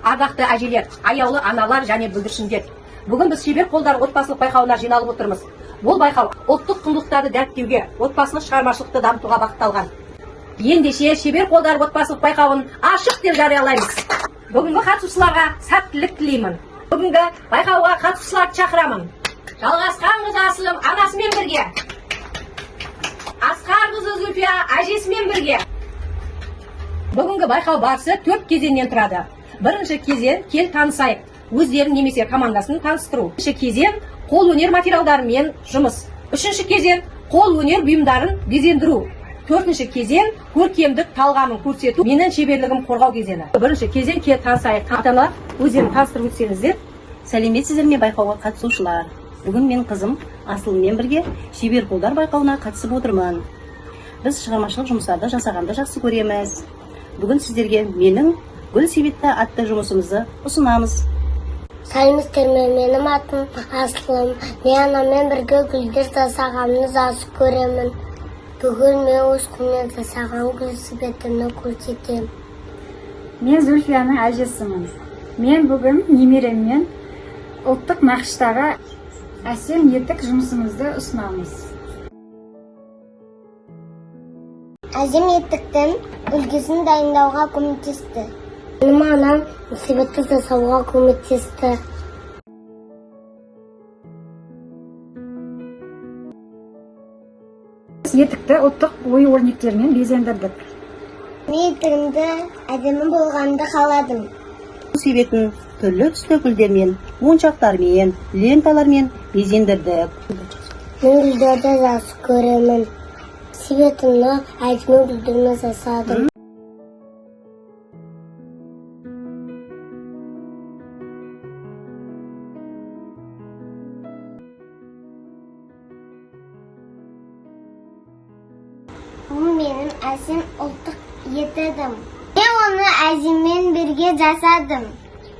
Ардақты әжелер, аяулы аналар және бүлдіршіндер. Бүгін біз шебер қолдар отбасылық байқауына жиналып отырмыз. Бұл байқау ұлттық құндылықтарды дәріптеуге, отбасылық шығармашылықты дамытуға бағытталған. Ендеше шебер қолдар отбасылық байқауын ашық деп жариялаймыз. Бүгінгі қатысушыларға сәттілік тілеймін. Бүгінгі байқауға қатысушыларды шақырамын. Жалғасқан қызы Асылым анасымен бірге, Асқар қызы Зульфия әжесімен бірге. Бүгінгі байқау барысы 4 кезеңнен тұрады. Бірінші кезең кел танысайық, өздерін немесе командасын таныстыру. Екінші кезең қол өнер материалдарымен жұмыс. Үшінші кезең қол өнер бұйымдарын безендіру. Төртінші кезең көркемдік талғамын көрсету. Менің шеберлігім қорғау кезеңі. Бірінші кезең кел танысайық. Ата-аналар өздерін таныстырып өтсеңіздер. Сәлеметсіздер ме байқауға қатысушылар? Бүгін мен қызым Асылыммен бірге шебер қолдар байқауына қатысып отырмын. Біз шығармашылық жұмыстарды жасағанды жақсы көреміз. Бүгін сіздерге менің гүл себетті атты жұмысымызды ұсынамыз. Сәлеметсіздер ме, менің атым Асылым. Мен анаммен бірге гүлдер жасағанды жақсы көремін. Бүгін мен өз қолыммен жасаған гүл себетімді көрсетемін. Мен Зульфияның әжесімін. Мен бүгін немереммен ұлттық нақыштағы әсем етік жұмысымызды ұсынамыз. Әжем етіктің үлгісін дайындауға көмектесті. Менің анам себетті жасауға көмектесті. Біз етікті ұлттық ою-өрнектермен безендірдік. Мен етігімді әдемі болғанды қаладым. Гүл себетін түрлі түсті гүлдермен, моншақтармен, ленталармен безендірдік. Мен гүлдерді жақсы көремін. Себетімді әдемі гүлдермен жасадым. Бұл менің әсем ұлттық етігім. Мен оны әжеммен бірге жасадым.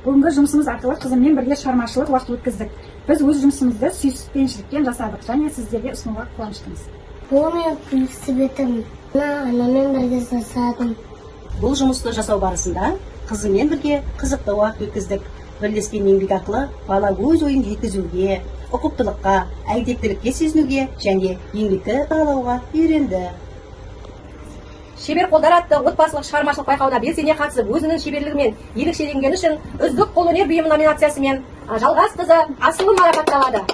Бүгінгі жұмысымыз арқылы қызыммен бірге шығармашылық уақыт өткіздік. Біз өз жұмысымызды сүйіспеншілікпен жасадық және сіздерге ұсынуға қуаныштымыз. Бұл менің гүл себетім. Анаммен бірге жасадым. Бұл жұмысты жасау барысында қызыммен бірге қызықты уақыт өткіздік. Бірлескен еңбек арқылы бала өз ойын жеткізуге, ұқыптылыққа, әдептілікке сезінуге және еңбекті бағалауға үйренді. Шебер қолдар атты отбасылық шығармашылық байқауына белсене қатысып, өзінің шеберлігімен ерекшеленгені үшін үздік қолөнер бұйымы номинациясымен Жалғас қызы Асылым марапатталады.